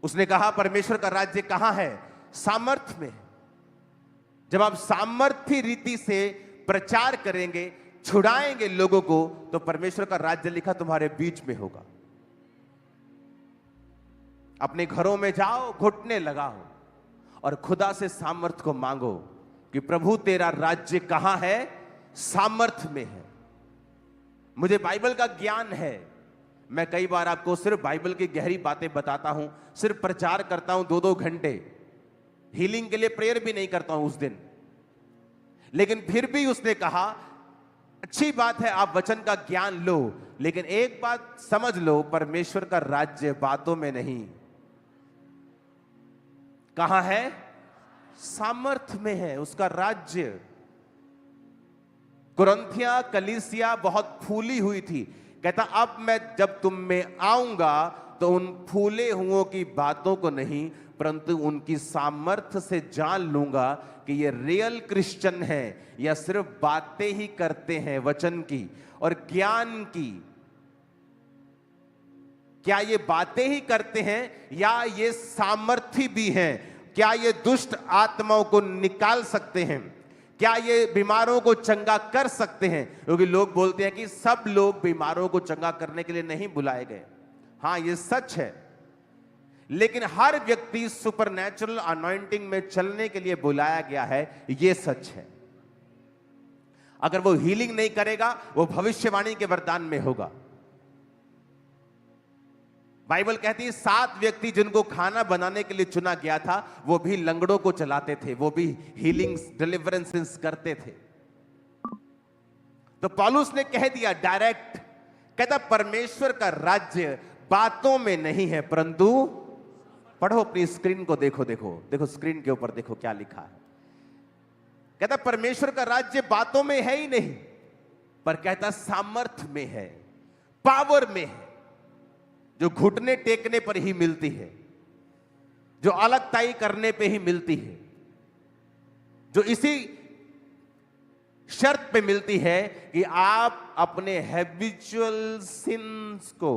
उसने कहा परमेश्वर का राज्य कहां है? सामर्थ में। जब आप सामर्थ्य रीति से प्रचार करेंगे, छुड़ाएंगे लोगों को, तो परमेश्वर का राज्य लिखा तुम्हारे बीच में होगा। अपने घरों में जाओ, घुटने लगाओ और खुदा से सामर्थ को मांगो कि प्रभु तेरा राज्य कहां है? सामर्थ में है। मुझे बाइबल का ज्ञान है। मैं कई बार आपको सिर्फ बाइबल की गहरी बातें बताता हूं, सिर्फ प्रचार करता हूं 2-2 घंटे, हीलिंग के लिए प्रेयर भी नहीं करता हूं उस दिन। लेकिन फिर भी उसने कहा अच्छी बात है आप वचन का ज्ञान लो, लेकिन एक बात समझ लो, परमेश्वर का राज्य बातों में नहीं। कहां है? सामर्थ में है उसका राज्य। कुरिन्थिया कलीसिया बहुत फूली हुई थी। कहता अब मैं जब तुम में आऊंगा तो उन फूले हुओं की बातों को नहीं, परंतु उनकी सामर्थ्य से जान लूंगा कि ये रियल क्रिश्चियन है या सिर्फ बातें ही करते हैं वचन की और ज्ञान की। क्या ये बातें ही करते हैं या ये सामर्थी भी हैं? क्या ये दुष्ट आत्माओं को निकाल सकते हैं? क्या ये बीमारों को चंगा कर सकते हैं? क्योंकि लोग बोलते हैं कि सब लोग बीमारों को चंगा करने के लिए नहीं बुलाए गए। हां, ये सच है, लेकिन हर व्यक्ति सुपरनैचुरल अनॉइंटिंग में चलने के लिए बुलाया गया है, ये सच है। अगर वो हीलिंग नहीं करेगा, वो भविष्यवाणी के वरदान में होगा। बाइबल कहती है 7 व्यक्ति जिनको खाना बनाने के लिए चुना गया था, वो भी लंगड़ों को चलाते थे, वो भी हीलिंग्स डिलीवरेंसेस करते थे। तो पौलुस ने कह दिया डायरेक्ट, कहता परमेश्वर का राज्य बातों में नहीं है, परंतु पढ़ो अपनी स्क्रीन को, देखो देखो देखो स्क्रीन के ऊपर देखो क्या लिखा है। कहता परमेश्वर का राज्य बातों में है ही नहीं, पर कहता सामर्थ में है, पावर में है, जो घुटने टेकने पर ही मिलती है, जो अलगताई करने पे ही मिलती है, जो इसी शर्त पे मिलती है कि आप अपने हैबिचुअल सिंस को,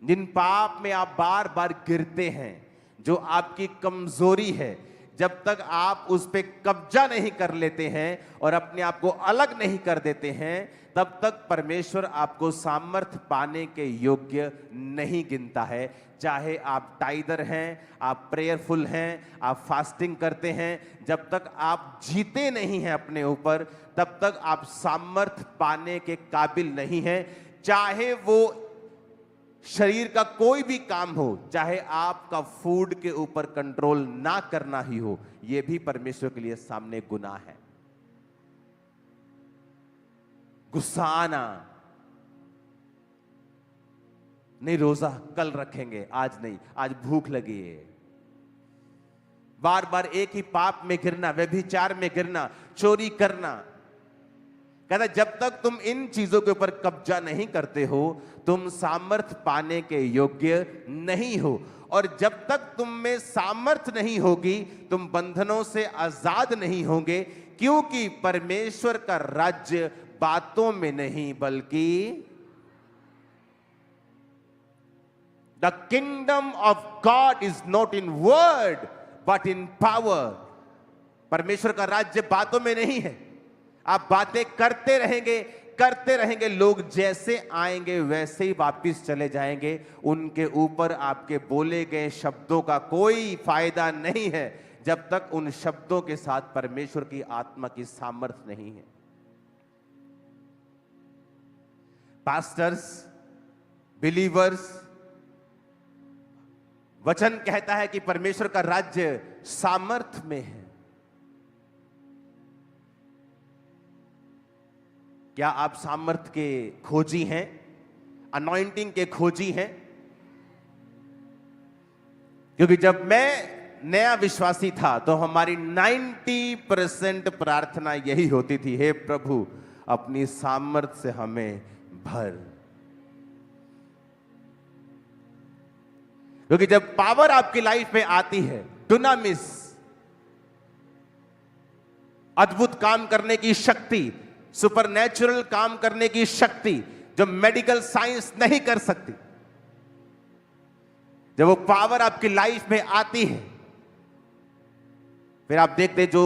जिन पाप में आप बार बार गिरते हैं, जो आपकी कमजोरी है, जब तक आप उस पे कब्जा नहीं कर लेते हैं और अपने आप को अलग नहीं कर देते हैं, तब तक परमेश्वर आपको सामर्थ पाने के योग्य नहीं गिनता है। चाहे आप टाइदर हैं, आप प्रेयरफुल हैं, आप फास्टिंग करते हैं, जब तक आप जीते नहीं हैं अपने ऊपर, तब तक आप सामर्थ पाने के काबिल नहीं हैं। चाहे वो शरीर का कोई भी काम हो, चाहे आपका फूड के ऊपर कंट्रोल ना करना ही हो, यह भी परमेश्वर के लिए सामने गुनाह है। गुस्सा आना, नहीं रोजा कल रखेंगे, आज नहीं, आज भूख लगी है, बार बार एक ही पाप में गिरना, व्यभिचार में गिरना, चोरी करना। कहता जब तक तुम इन चीजों के ऊपर कब्जा नहीं करते हो, तुम सामर्थ पाने के योग्य नहीं हो। और जब तक तुम में सामर्थ नहीं होगी, तुम बंधनों से आजाद नहीं होंगे, क्योंकि परमेश्वर का राज्य बातों में नहीं बल्कि the kingdom of God is not in word but in power. परमेश्वर का राज्य बातों में नहीं है। आप बातें करते रहेंगे, लोग जैसे आएंगे वैसे ही वापिस चले जाएंगे। उनके ऊपर आपके बोले गए शब्दों का कोई फायदा नहीं है, जब तक उन शब्दों के साथ परमेश्वर की आत्मा की सामर्थ्य नहीं है। पास्टर्स, बिलीवर्स, वचन कहता है कि परमेश्वर का राज्य सामर्थ में है। क्या आप सामर्थ के खोजी हैं? अनॉइंटिंग के खोजी हैं? क्योंकि जब मैं नया विश्वासी था तो हमारी 90% प्रार्थना यही होती थी, हे प्रभु अपनी सामर्थ से हमें भर। क्योंकि जब पावर आपकी लाइफ में आती है, डुनामिस, अद्भुत काम करने की शक्ति, सुपरनैचुरल काम करने की शक्ति जो मेडिकल साइंस नहीं कर सकती, जब वो पावर आपकी लाइफ में आती है, फिर आप देखते जो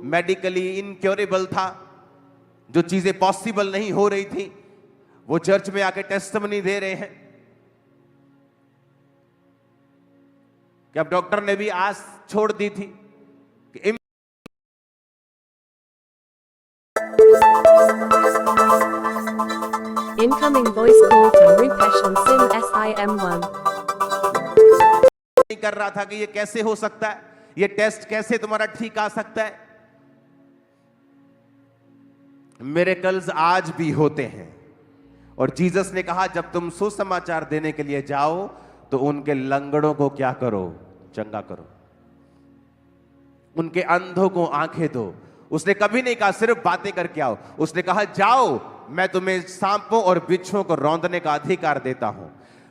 मेडिकली इनक्योरेबल था, जो चीजें पॉसिबल नहीं हो रही थी, वो चर्च में आके टेस्टिमनी दे रहे हैं कि अब डॉक्टर ने भी आस छोड़ दी थी कि Incoming voice call from Rupesh on SIM SIM1. नहीं कर रहा था कि ये कैसे हो सकता है, ये टेस्ट कैसे तुम्हारा ठीक आ सकता है। मिरेकल्स आज भी होते हैं, और जीसस ने कहा जब तुम सुसमाचार देने के लिए जाओ तो उनके लंगड़ों को क्या करो, चंगा करो, उनके अंधों को आंखें दो। उसने कभी नहीं कहा सिर्फ बातें करके आओ, उसने कहा जाओ, मैं तुम्हें सांपों और बिच्छुओं को रौंदने का अधिकार देता हूं,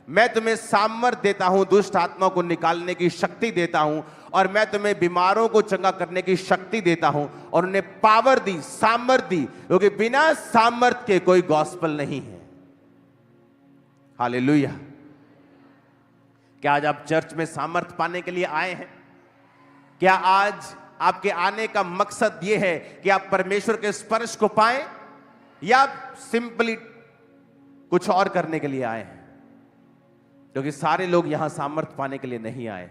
मैं तुम्हें सामर्थ देता हूं, दुष्ट आत्मा को निकालने की शक्ति देता हूं, और मैं तुम्हें बीमारों को चंगा करने की शक्ति देता हूं। और उन्हें पावर दी, सामर्थ दी, क्योंकि बिना सामर्थ के कोई गॉस्पेल नहीं है। हालेलुया। क्या आज आप चर्च में सामर्थ पाने के लिए आए हैं? क्या आज आपके आने का मकसद यह है कि आप परमेश्वर के स्पर्श को पाएं, या आप सिंपली कुछ और करने के लिए आए हैं? क्योंकि सारे लोग यहां सामर्थ पाने के लिए नहीं आए।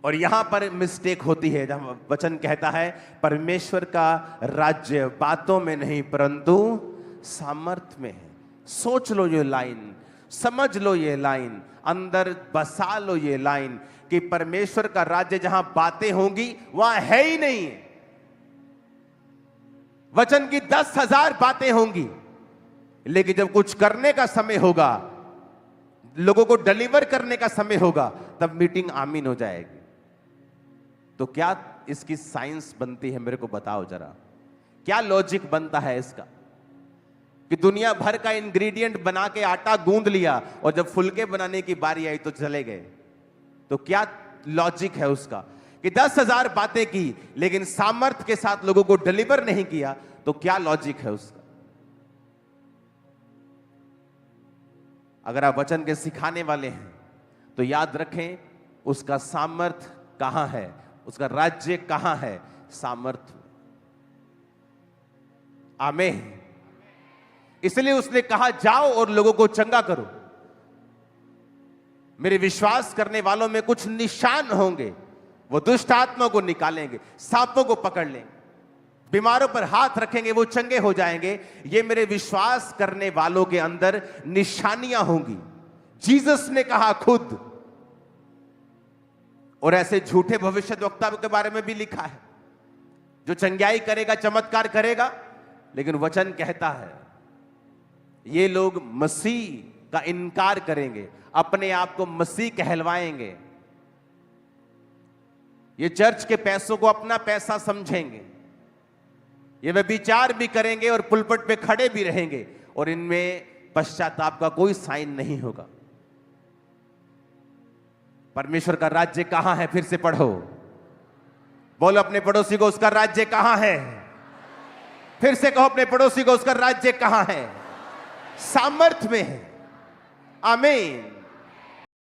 और यहां पर मिस्टेक होती है जहां वचन कहता है परमेश्वर का राज्य बातों में नहीं परंतु सामर्थ में है। सोच लो ये लाइन, समझ लो ये लाइन, अंदर बसा लो ये लाइन कि परमेश्वर का राज्य जहां बातें होंगी वहां है ही नहीं। वचन की 10,000 बातें होंगी, लेकिन जब कुछ करने का समय होगा, लोगों को डिलीवर करने का समय होगा, तब मीटिंग आमीन हो जाएगी। तो क्या इसकी साइंस बनती है? मेरे को बताओ जरा, क्या लॉजिक बनता है इसका कि दुनिया भर का इंग्रेडिएंट बना के आटा गूंद लिया और जब फुलके बनाने की बारी आई तो चले गए? तो क्या लॉजिक है उसका कि 10,000 बातें की लेकिन सामर्थ के साथ लोगों को डिलीवर नहीं किया? तो क्या लॉजिक है उसका? अगर आप वचन के सिखाने वाले हैं तो याद रखें उसका सामर्थ कहां है, उसका राज्य कहां है? सामर्थ। आमीन। इसलिए उसने कहा जाओ और लोगों को चंगा करो। मेरे विश्वास करने वालों में कुछ निशान होंगे, वो दुष्ट आत्मा को निकालेंगे, सांपों को पकड़ लेंगे, बीमारों पर हाथ रखेंगे, वो चंगे हो जाएंगे। ये मेरे विश्वास करने वालों के अंदर निशानियां होंगी। जीसस ने कहा खुद। और ऐसे झूठे भविष्यद्वक्ता के बारे में भी लिखा है जो चंगाई करेगा, चमत्कार करेगा, लेकिन वचन कहता है ये लोग मसीह का इनकार करेंगे, अपने आप को मसीह कहलवाएंगे, ये चर्च के पैसों को अपना पैसा समझेंगे, ये व्यभिचार भी करेंगे और पुलपट पे खड़े भी रहेंगे, और इनमें पश्चाताप का कोई साइन नहीं होगा। परमेश्वर का राज्य कहां है? फिर से पढ़ो, बोलो अपने पड़ोसी को उसका राज्य कहां है। फिर से कहो अपने पड़ोसी को उसका राज्य कहां है? सामर्थ में है। आमीन।